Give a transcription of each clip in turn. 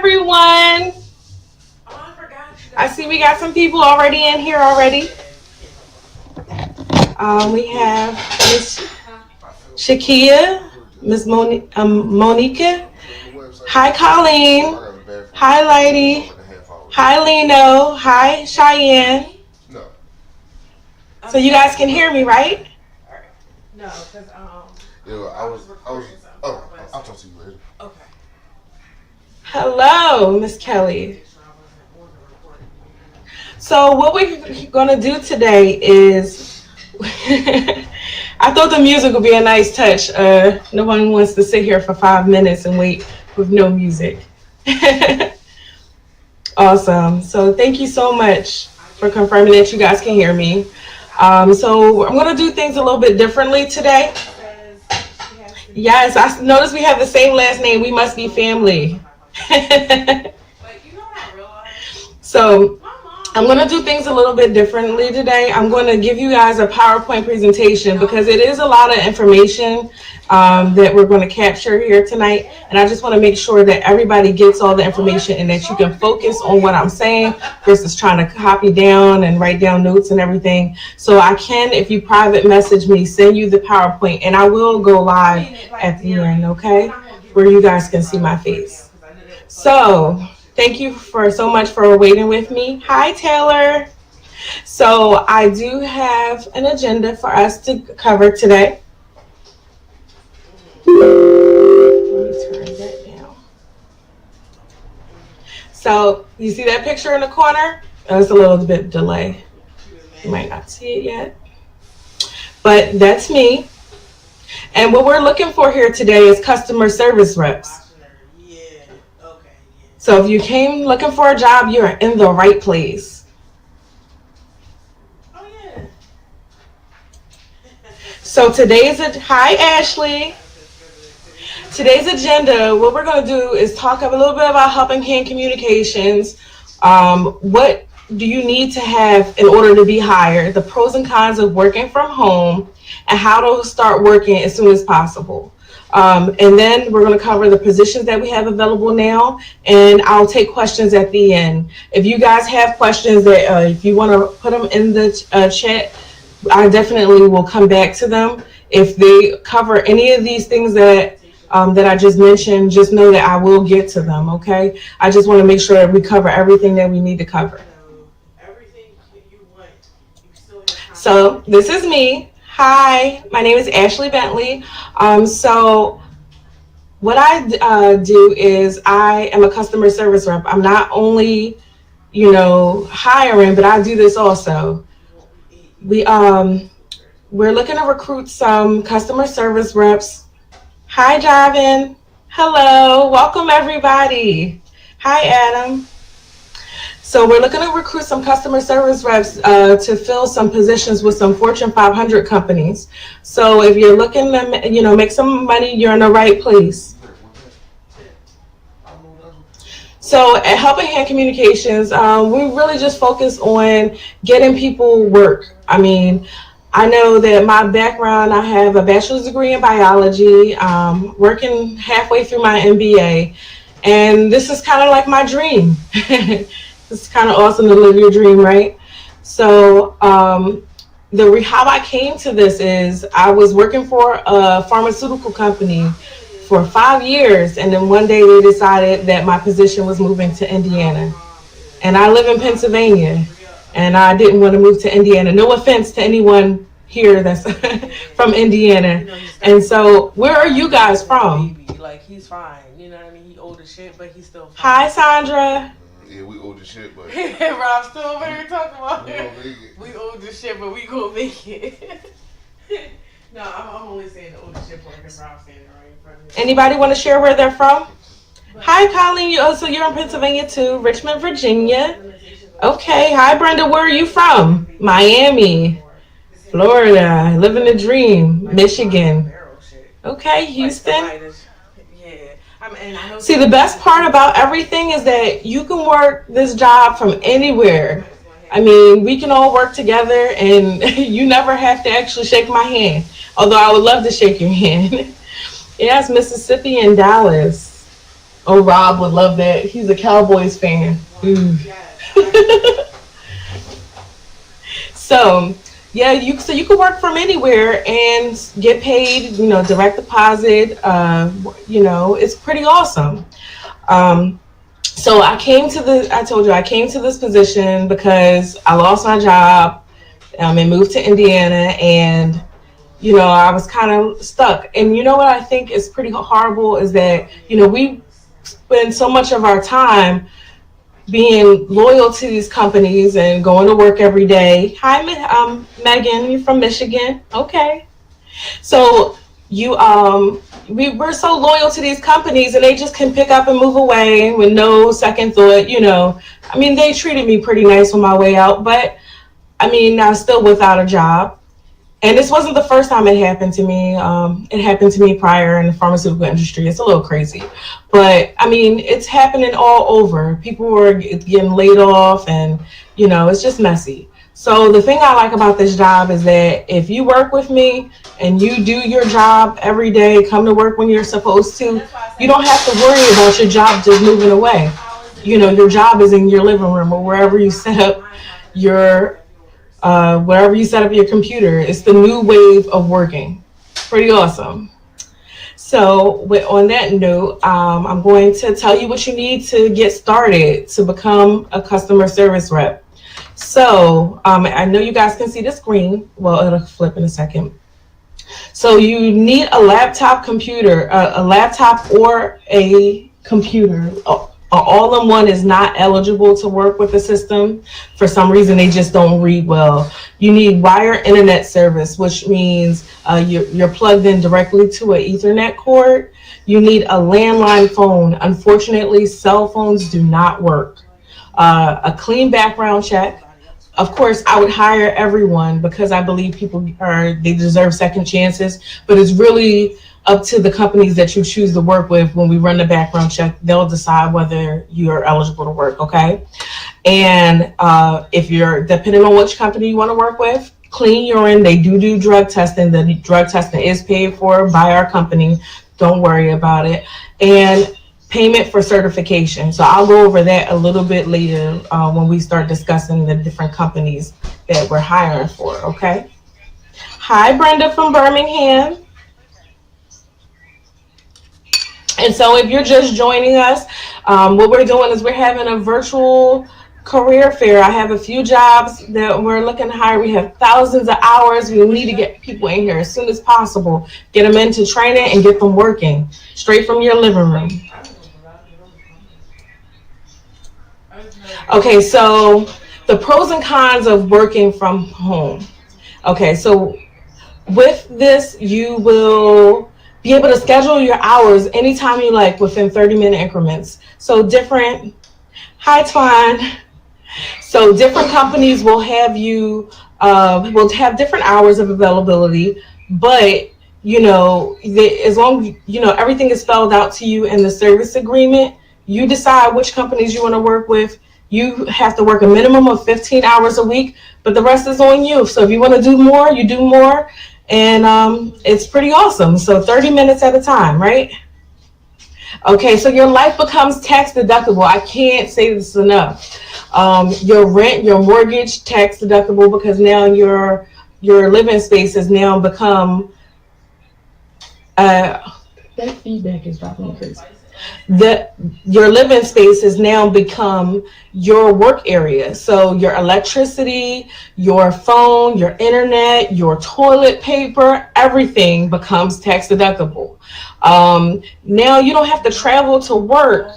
everyone. I see we got some people already in here already. We have Miss Shakia, Miss Monica. Hi, Colleen. Hi, Lady. Hi, Lino. Hi, Cheyenne. So you guys can hear me, right? No, because I'll talk to you later. okay. Hello, Miss Kelly. So what we're gonna do today is, I thought the music would be a nice touch. No one wants to sit here for 5 minutes and wait with no music. Awesome. So thank you so much for confirming that you guys can hear me. So I'm gonna do things a little bit differently today. Yes, I noticed we have the same last name. We must be family. So I'm going to do things a little bit differently today. I'm going to give you guys a PowerPoint presentation because it is a lot of information that we're going to capture here tonight. And I just want to make sure that everybody gets all the information and that you can focus on what I'm saying versus trying to copy down and write down notes and everything. So I can, if you private message me, send you the PowerPoint, and I will go live at the end, okay? Where you guys can see my face. So thank you so much for waiting with me. Hi, Taylor. So I do have an agenda for us to cover today. Let me turn that down. So you see that picture in the corner? There's a little bit delay. You might not see it yet. But that's me. And what we're looking for here today is customer service reps. So if you came looking for a job, you're in the right place. Oh yeah. So hi Ashley. Today's agenda, what we're going to do is talk a little bit about Helping Hand Communications. What do you need to have in order to be hired? The pros and cons of working from home, and how to start working as soon as possible. And then we're going to cover the positions that we have available now, and I'll take questions at the end. If you guys have questions that if you want to put them in the chat, I definitely will come back to them. If they cover any of these things that I just mentioned, just know that I will get to them, okay? I just want to make sure that we cover everything that we need to cover. So this is me. Hi, my name is Ashley Bentley. So what I do is I am a customer service rep. I'm not only, hiring, but I do this also. We're looking to recruit some customer service reps. Hi, Javin. Hello. Welcome, everybody. Hi, Adam. So we're looking to recruit some customer service reps to fill some positions with some Fortune 500 companies. So if you're looking to, make some money, you're in the right place. So at Helping Hand Communications, we really just focus on getting people work. I know that my background, I have a bachelor's degree in biology, working halfway through my MBA, and this is kind of like my dream. It's kind of awesome to live your dream, right? So how I came to this is I was working for a pharmaceutical company for 5 years, and then one day they decided that my position was moving to Indiana. And I live in Pennsylvania, and I didn't want to move to Indiana. No offense to anyone here that's from Indiana. And so where are you guys from? Like, he's fine. You know what I mean? He old as shit, but he's still fine. Hi, Sandra. Yeah, we old as shit, but Rob still over here talking about it. We old as shit, but we gonna make it. No, I'm only saying the old as shit part because Rob's saying it right in front of me. Anybody want to share where they're from? Hi, Colleen. So you're in Pennsylvania too, Richmond, Virginia. Okay. Hi, Brenda. Where are you from? Miami, Florida. Living the dream. Michigan. Okay, Houston. See, the best part about everything is that you can work this job from anywhere. We can all work together, and you never have to actually shake my hand. Although I would love to shake your hand. Yes, Mississippi and Dallas. Oh, Rob would love that. He's a Cowboys fan. Ooh. So yeah, you can work from anywhere and get paid, direct deposit. It's pretty awesome. Um, so I told you I came to this position because I lost my job, and moved to Indiana, and I was kind of stuck. And you know what I think is pretty horrible is that we spend so much of our time being loyal to these companies and going to work every day. Hi, Megan, you're from Michigan. Okay. So we're so loyal to these companies, and they just can pick up and move away with no second thought. I mean, they treated me pretty nice on my way out, but I mean, I'm still without a job. And this wasn't the first time it happened to me. It happened to me prior in the pharmaceutical industry. It's a little crazy, but I mean, it's happening all over. People were getting laid off, and it's just messy. So the thing I like about this job is that if you work with me and you do your job every day, come to work when you're supposed to, you don't have to worry about your job just moving away. Your job is in your living room or wherever you set up your wherever you set up your computer. It's the new wave of working. Pretty awesome. So on that note, I'm going to tell you what you need to get started to become a customer service rep. So I know you guys can see the screen. Well, it'll flip in a second. So you need a laptop computer, a laptop or a computer. All-in-one is not eligible to work with the system. For some reason, they just don't read well. You need wire internet service, which means you're plugged in directly to an Ethernet cord. You need a landline phone. Unfortunately, cell phones do not work. A clean background check. Of course, I would hire everyone because I believe they deserve second chances, but it's really up to the companies that you choose to work with. When we run the background check, they'll decide whether you're eligible to work, okay? And if you're, depending on which company you want to work with, clean urine. They do drug testing. The drug testing is paid for by our company. Don't worry about it. And payment for certification. So I'll go over that a little bit later when we start discussing the different companies that we're hiring for, okay? Hi, Brenda from Birmingham. And so if you're just joining us, what we're doing is we're having a virtual career fair. I have a few jobs that we're looking to hire. We have thousands of hours. We need to get people in here as soon as possible, get them into training and get them working straight from your living room. Okay, so the pros and cons of working from home. Okay, so with this, you will be able to schedule your hours anytime you like within 30-minute increments. So hi Twan. So different companies will have will have different hours of availability, but as long as everything is spelled out to you in the service agreement, you decide which companies you want to work with. You have to work a minimum of 15 hours a week, but the rest is on you. So if you want to do more, you do more. And it's pretty awesome. So 30 minutes at a time, right? Okay, so your life becomes tax deductible. I can't say this enough. Your rent, your mortgage, tax deductible, because now your living space has now become that feedback is dropping me crazy. Your living space has now become your work area. So your electricity, your phone, your internet, your toilet paper, everything becomes tax deductible. Now you don't have to travel to work.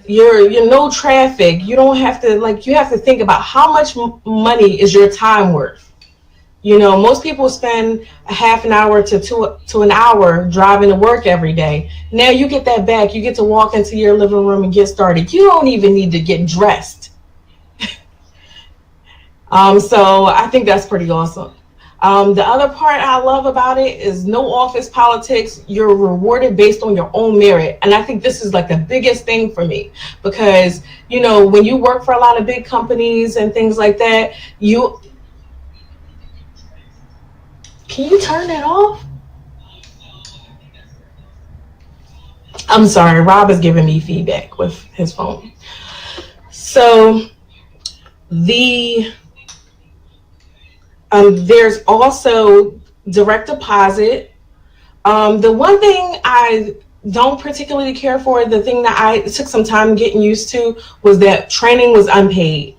You're no traffic. You don't have to you have to think about how much money is your time worth. Most people spend a half an hour to an hour driving to work every day. Now you get that back. You get to walk into your living room and get started. You don't even need to get dressed. So I think that's pretty awesome. The other part I love about it is no office politics. You're rewarded based on your own merit. And I think this is the biggest thing for me because, when you work for a lot of big companies and things like that, can you turn that off? I'm sorry, Rob is giving me feedback with his phone. So there's also direct deposit. The one thing I don't particularly care for, the thing that I took some time getting used to, was that training was unpaid.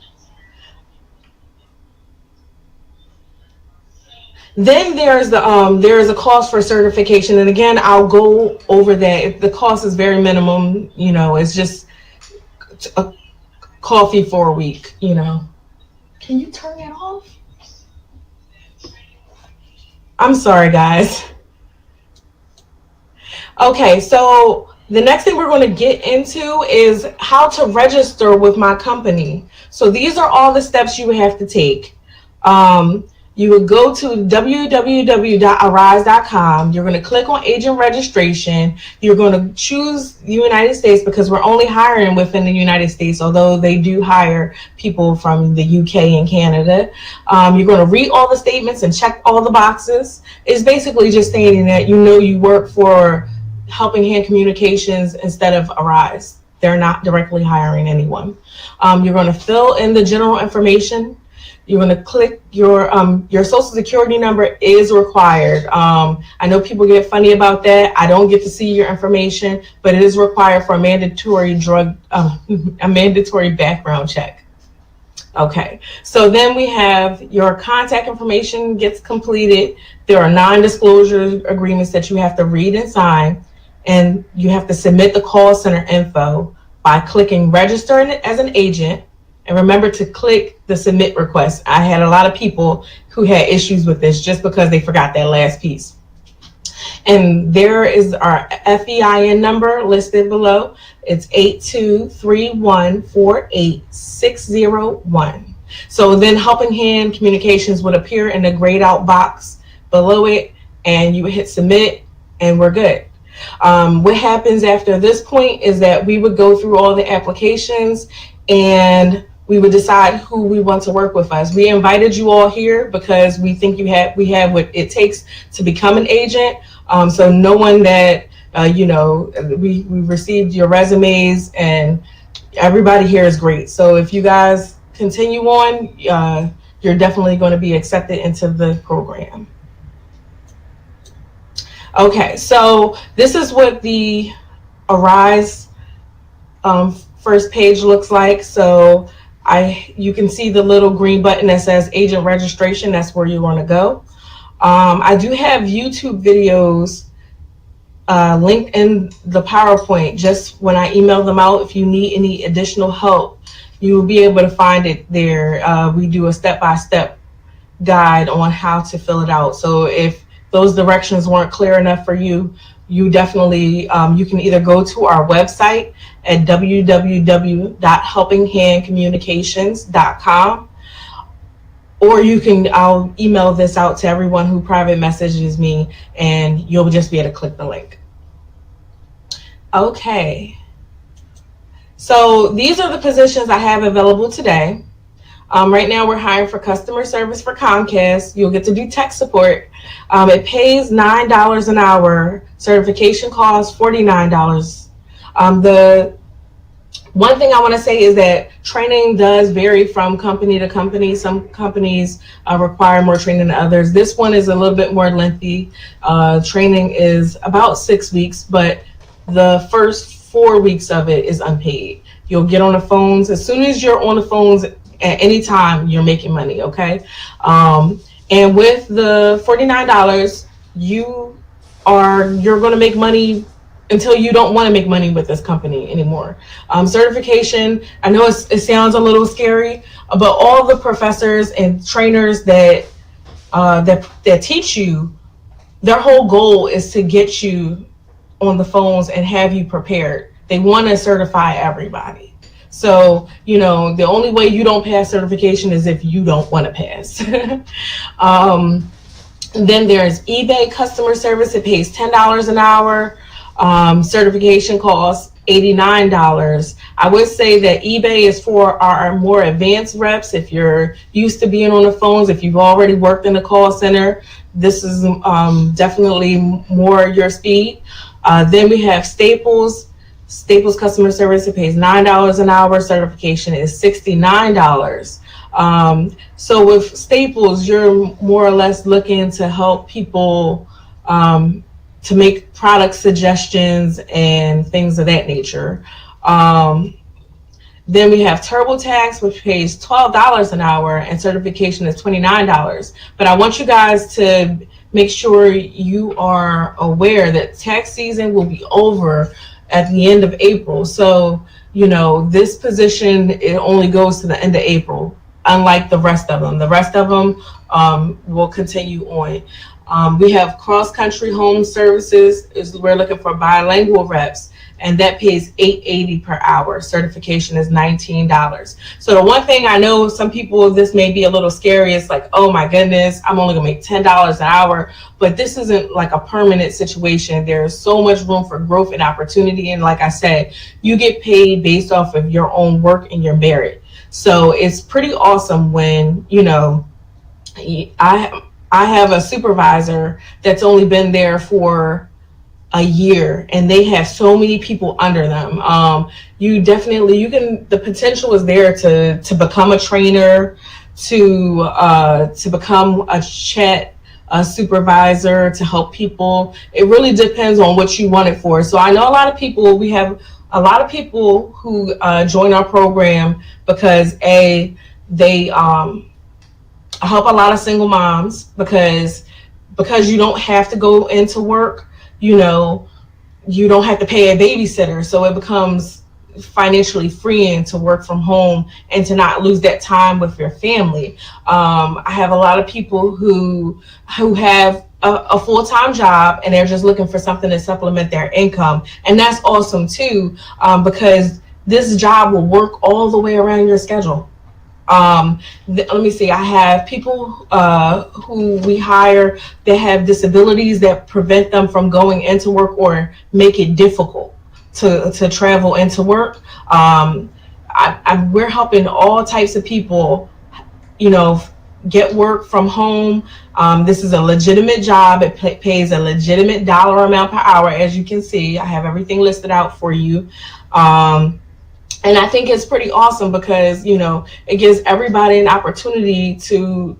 Then there's a cost for certification, and again, I'll go over that. The cost is very minimum. It's just a coffee for a week. Can you turn that off? I'm sorry, guys. Okay, so the next thing we're going to get into is how to register with my company. So these are all the steps you would have to take. You would go to www.arise.com. You're going to click on agent registration. You're going to choose the United States because we're only hiring within the United States, although they do hire people from the UK and Canada. You're going to read all the statements and check all the boxes. It's basically just stating that you work for Helping Hand Communications instead of Arise. They're not directly hiring anyone. You're going to fill in the general information. You're going to click your social security number is required. I know people get funny about that. I don't get to see your information, but it is required for a mandatory background check. Okay, so then we have your contact information gets completed. There are non-disclosure agreements that you have to read and sign, and you have to submit the call center info by clicking register as an agent. And remember to click the submit request. I had a lot of people who had issues with this just because they forgot that last piece. And there is our FEIN number listed below. It's 82314861. So then Helping Hand Communications would appear in the grayed out box below it, and you would hit submit, and we're good. What happens after this point is that we would go through all the applications, and we would decide who we want to work with us. We invited you all here because we think we have what it takes to become an agent. So knowing that, we received your resumes and everybody here is great. So if you guys continue on, you're definitely going to be accepted into the program. Okay, so this is what the Arise first page looks like. So you can see the little green button that says agent registration. That's where you want to go. I do have YouTube videos linked in the PowerPoint. Just when I email them out, if you need any additional help, you will be able to find it there. We do a step-by-step guide on how to fill it out. So if those directions weren't clear enough for you, you definitely, you can either go to our website at www.helpinghandcommunications.com, or I'll email this out to everyone who private messages me, and you'll just be able to click the link. Okay. So these are the positions I have available today. Right now we're hiring for customer service for Comcast. You'll get to do tech support. It pays $9 an hour. Certification costs $49. The one thing I want to say is that training does vary from company to company. Some companies require more training than others. This one is a little bit more lengthy. Training is about 6 weeks, but the first 4 weeks of it is unpaid. You'll get on the phones. As soon as you're on the phones at any time, you're making money, okay? And with the $49, you're going to make money until you don't want to make money with this company anymore. Certification, I know it sounds a little scary, but all the professors and trainers that teach you, their whole goal is to get you on the phones and have you prepared. They want to certify everybody. So, the only way you don't pass certification is if you don't want to pass. Then there's eBay customer service. It pays $10 an hour. Certification costs $89. I would say that eBay is for our more advanced reps. If you're used to being on the phones, if you've already worked in a call center, this is definitely more your speed. Then we have Staples. Staples customer service, it pays $9 an hour. Certification is $69. So with Staples, you're more or less looking to help people to make product suggestions and things of that nature. Then we have TurboTax, which pays $12 an hour, and certification is $29. But I want you guys to make sure you are aware that tax season will be over at the end of April. So, this position, it only goes to the end of April, unlike the rest of them. The rest of them will continue on. We have Cross Country Home Services. We're looking for bilingual reps, and that pays $8.80 per hour. Certification is $19. So the one thing I know, some people, this may be a little scary. It's like, oh my goodness, I'm only gonna make $10 an hour. But this isn't like a permanent situation. There's so much room for growth and opportunity. And like I said, you get paid based off of your own work and your merit. So it's pretty awesome when, I have a supervisor that's only been there for a year, and they have so many people under them. The potential is there to become a trainer, to become a chat supervisor, to help people. It really depends on what you want it for. So I know we have a lot of people who join our program because they help a lot of single moms, because you don't have to go into work. You don't have to pay a babysitter, so it becomes financially freeing to work from home and to not lose that time with your family. I have a lot of people who have a full-time job, and they're just looking for something to supplement their income, and that's awesome too, because this job will work all the way around your schedule. Let me see. I have people who we hire that have disabilities that prevent them from going into work or make it difficult to travel into work. We're helping all types of people, get work from home. This is a legitimate job. It pays a legitimate dollar amount per hour. As you can see, I have everything listed out for you. And I think it's pretty awesome because, it gives everybody an opportunity to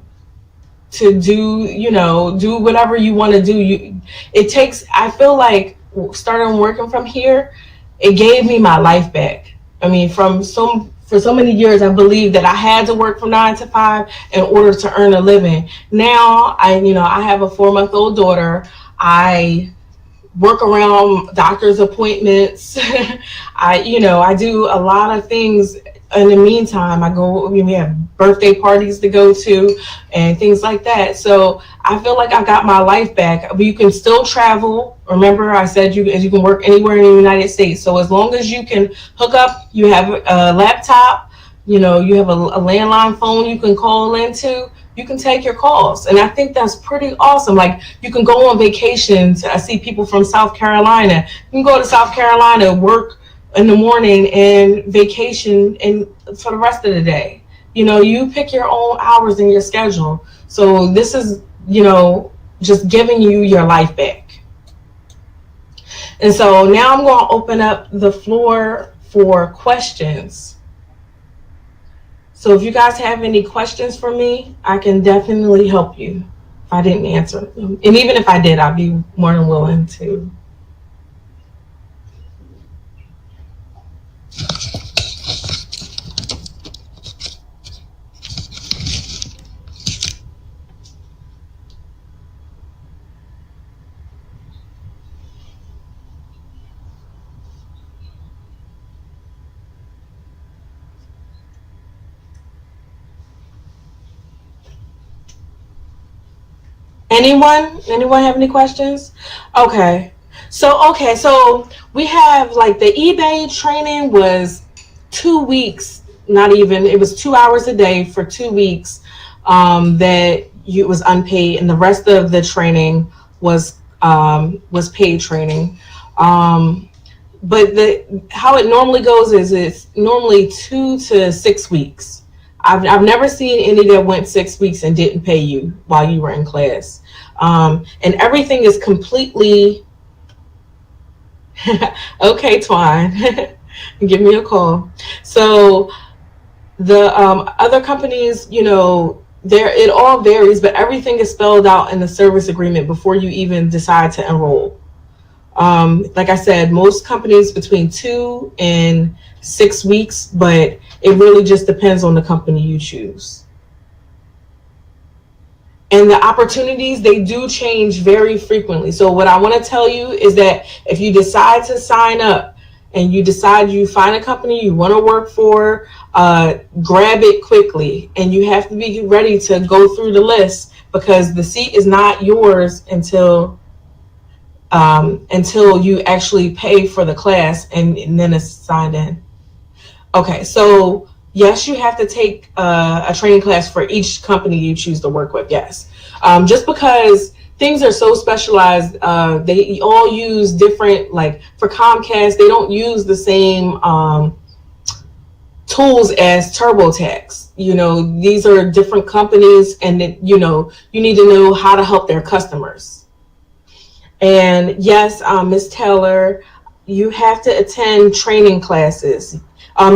do whatever you want to do. I feel like starting working from here, it gave me my life back. I mean, for so many years, I believed that I had to work from 9 to 5 in order to earn a living. Now I have a 4-month-old daughter. I work around doctor's appointments. I do a lot of things in the meantime. We have birthday parties to go to and things like that. So I feel like I got my life back. But you can still travel. Remember, I said you can work anywhere in the United States. So as long as you can hook up, you have a laptop, you have a landline phone you can call into, you can take your calls. And I think that's pretty awesome. Like, you can go on vacations. I see people from South Carolina. You can go to South Carolina, work in the morning, and vacation and for the rest of the day. You pick your own hours in your schedule. So this is, just giving you your life back. And so now I'm going to open up the floor for questions. So if you guys have any questions for me, I can definitely help you if I didn't answer them. And even if I did, I'd be more than willing to. Anyone have any questions? Okay. So we have, like, the eBay training was 2 weeks, not even, it was 2 hours a day for 2 weeks, that it was unpaid, and the rest of the training was paid training. But how it normally goes is it's normally 2 to 6 weeks. I've never seen any that went 6 weeks and didn't pay you while you were in class. And everything is completely Okay, Twine. Give me a call. So the other companies, there it all varies, but everything is spelled out in the service agreement before you even decide to enroll. Like I said, most companies between 2 and 6 weeks, but it really just depends on the company you choose. And the opportunities, they do change very frequently. So what I want to tell you is that if you decide to sign up and you decide you find a company you want to work for, grab it quickly. And you have to be ready to go through the list, because the seat is not yours until you actually pay for the class and then it's signed in. Okay, so yes, you have to take a training class for each company you choose to work with. Yes, just because things are so specialized, they all use different. Like for Comcast, they don't use the same tools as TurboTax. These are different companies, and you need to know how to help their customers. And yes, Ms. Taylor, you have to attend training classes.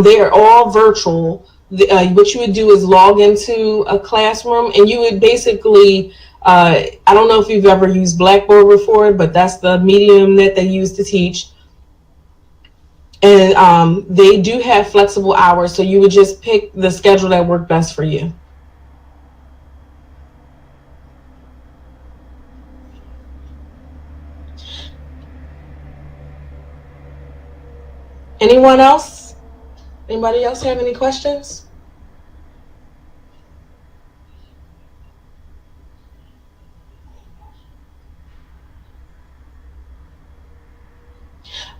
They are all virtual. What you would do is log into a classroom, and you would basically, I don't know if you've ever used Blackboard before, but that's the medium that they use to teach. And they do have flexible hours, so you would just pick the schedule that worked best for you. Anyone else? Anybody else have any questions?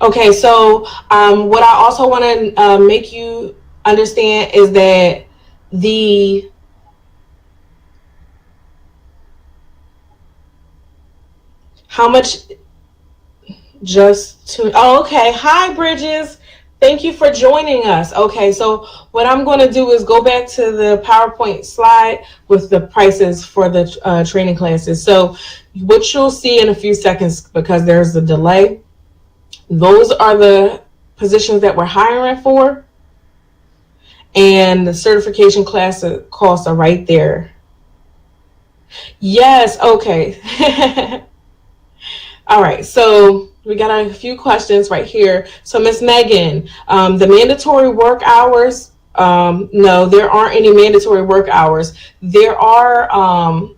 Okay, so what I also want to make you understand is that how much okay. Hi, Bridges. Thank you for joining us. Okay, so what I'm going to do is go back to the PowerPoint slide with the prices for the training classes. So what you'll see in a few seconds, because there's a delay, those are the positions that we're hiring for, and the certification class costs are right there. Yes, okay. All right, so we got a few questions right here. So Miss Megan, the mandatory work hours, no, there aren't any mandatory work hours. There are,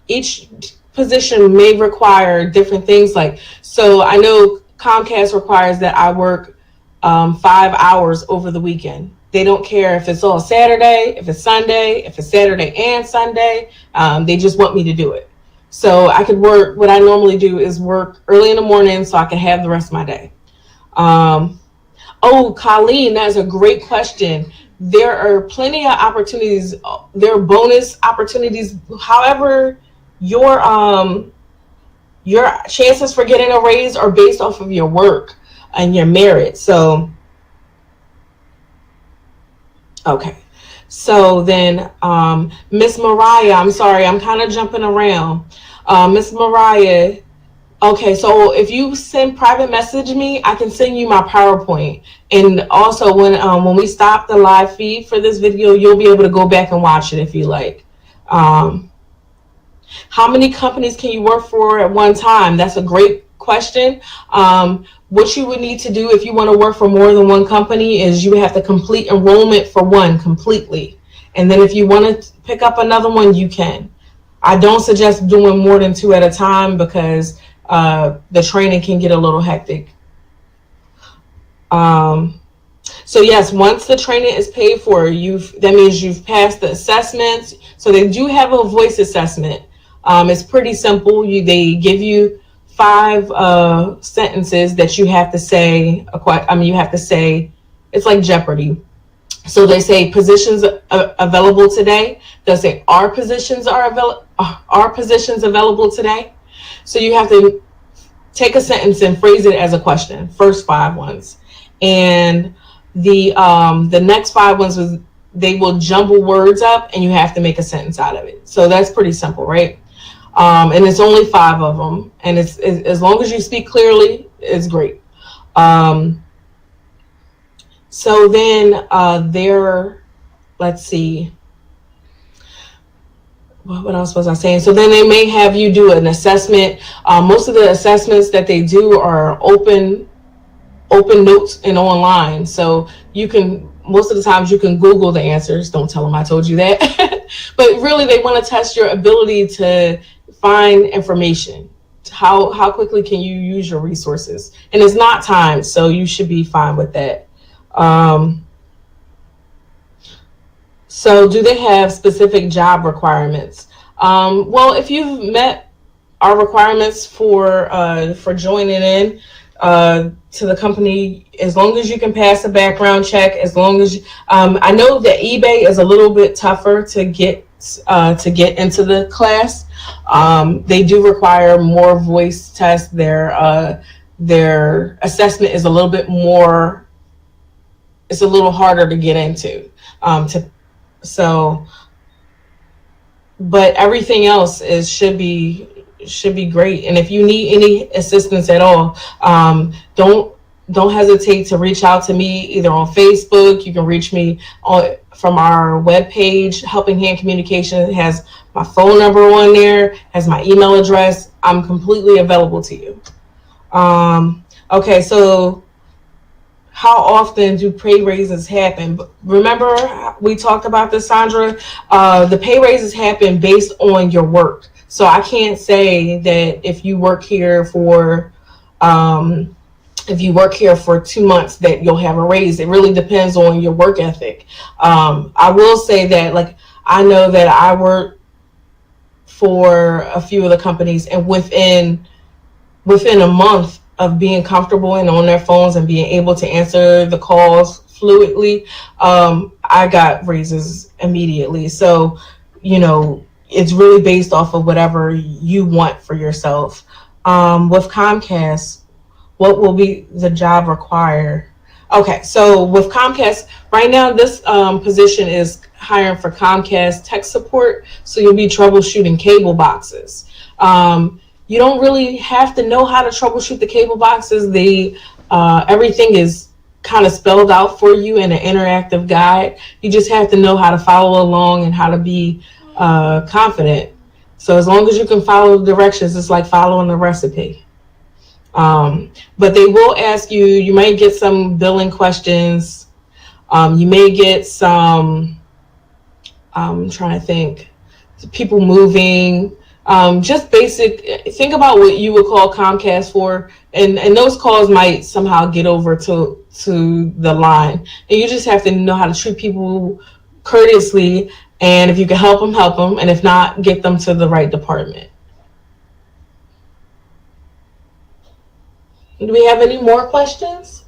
each position may require different things. So I know Comcast requires that I work 5 hours over the weekend. They don't care if it's all Saturday, if it's Sunday, if it's Saturday and Sunday. They just want me to do it. So I could work, what I normally do is work early in the morning so I can have the rest of my day. Colleen, that's a great question. There are plenty of opportunities. There are bonus opportunities. However, your chances for getting a raise are based off of your work and your merit. So, okay. So then, Miss Mariah, I'm sorry, I'm kind of jumping around. Miss Mariah, okay, so if you send private message me, I can send you my PowerPoint. And also when we stop the live feed for this video, you'll be able to go back and watch it if you like. How many companies can you work for at one time? That's a great question. What you would need to do if you want to work for more than one company is you have to complete enrollment for one completely. And then if you want to pick up another one, you can. I don't suggest doing more than 2 at a time because the training can get a little hectic. So yes, once the training is paid for, that means you've passed the assessments. So they do have a voice assessment. It's pretty simple. They give you 5 sentences that you have to say. You have to say, it's like Jeopardy. So they say positions available today. They'll say are positions available today. So you have to take a sentence and phrase it as a question. First 5 ones, and the next 5 ones they will jumble words up, and you have to make a sentence out of it. So that's pretty simple, right? And it's only 5 of them, and it's as long as you speak clearly, it's great. So then let's see, what else was I saying? So then they may have you do an assessment. Most of the assessments that they do are open notes and online. So you can, most of the times you can Google the answers. Don't tell them I told you that. But really they want to test your ability to find information. How quickly can you use your resources? And it's not timed, so you should be fine with that. So do they have specific job requirements? Well, if you've met our requirements for joining in to the company, as long as you can pass a background check, as long as I know that eBay is a little bit tougher to get into the class. They do require more voice tests. Their assessment is a little bit more. It's a little harder to get into. But everything else should be great. And if you need any assistance at all, don't hesitate to reach out to me either on Facebook. You can reach me from our webpage. Helping Hand Communication has my phone number on there, has my email address. I'm completely available to you. Okay, so how often do pay raises happen? Remember, we talked about this, Sandra. The pay raises happen based on your work. So I can't say that if you work here for 2 months that you'll have a raise. It really depends on your work ethic. I will say that, like, I know that I work for a few of the companies, and within a month of being comfortable and on their phones and being able to answer the calls fluidly, I got raises immediately. So, it's really based off of whatever you want for yourself. With Comcast, what will be the job required? Okay, so with Comcast, right now this position is hiring for Comcast tech support. So you'll be troubleshooting cable boxes. You don't really have to know how to troubleshoot the cable boxes. Everything is kind of spelled out for you in an interactive guide. You just have to know how to follow along and how to be confident. So as long as you can follow the directions, it's like following the recipe. But they will ask you, you might get some billing questions. You may get some, I'm trying to think, people moving, just basic, think about what you would call Comcast for, and those calls might somehow get over to the line. And you just have to know how to treat people courteously, and if you can help them, and if not, get them to the right department. Do we have any more questions?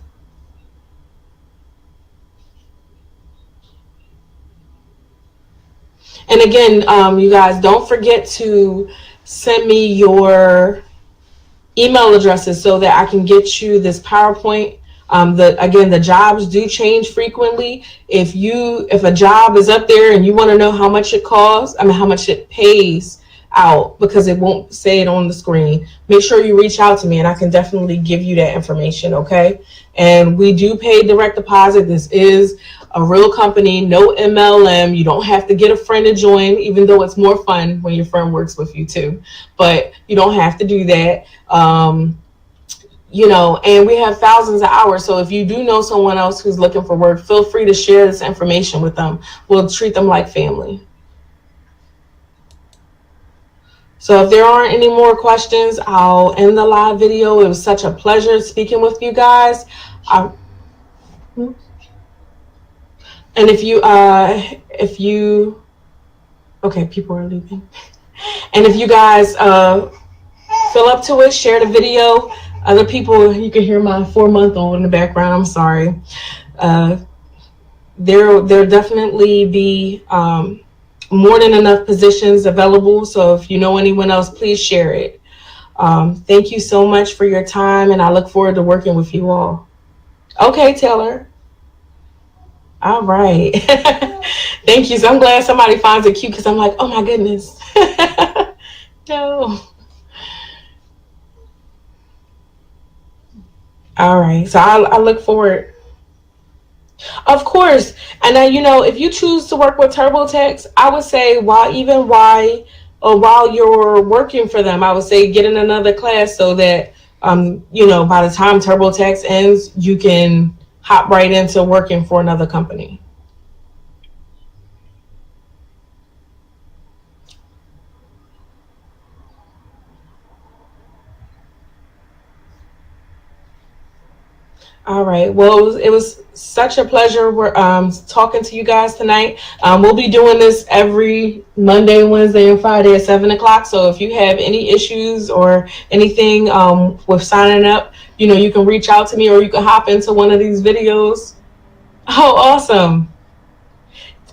And again, you guys, don't forget to send me your email addresses so that I can get you this PowerPoint. The jobs do change frequently. If a job is up there and you want to know how much it costs, how much it pays out, because it won't say it on the screen, make sure you reach out to me and I can definitely give you that information. Okay. And we do pay direct deposit. This is a real company, no MLM. You don't have to get a friend to join, even though it's more fun when your friend works with you too, but you don't have to do that. And we have thousands of hours. So if you do know someone else who's looking for work, feel free to share this information with them. We'll treat them like family. So if there aren't any more questions, I'll end the live video. It was such a pleasure speaking with you guys. And okay, people are leaving. And if you guys fill up to it, share the video. Other people, you can hear my 4-month-old in the background. I'm sorry. There'll definitely be more than enough positions available. So if you know anyone else, please share it. Thank you so much for your time, and I look forward to working with you all. Okay, Taylor. All right. Thank you. So I'm glad somebody finds it cute, because I'm like, oh my goodness. No. All right. So I look forward. Of course. And then, if you choose to work with TurboTax, I would say while you're working for them, I would say get in another class so that, by the time TurboTax ends, you can hop right into working for another company. All right. Well, it was such a pleasure talking to you guys tonight. We'll be doing this every Monday, Wednesday, and Friday at 7 o'clock. So if you have any issues or anything with signing up, you can reach out to me or you can hop into one of these videos. Oh, awesome.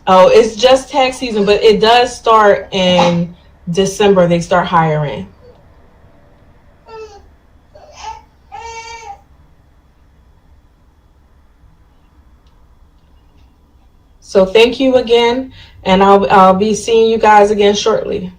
Oh, it's just tax season, but it does start in December. They start hiring. So thank you again, and I'll be seeing you guys again shortly.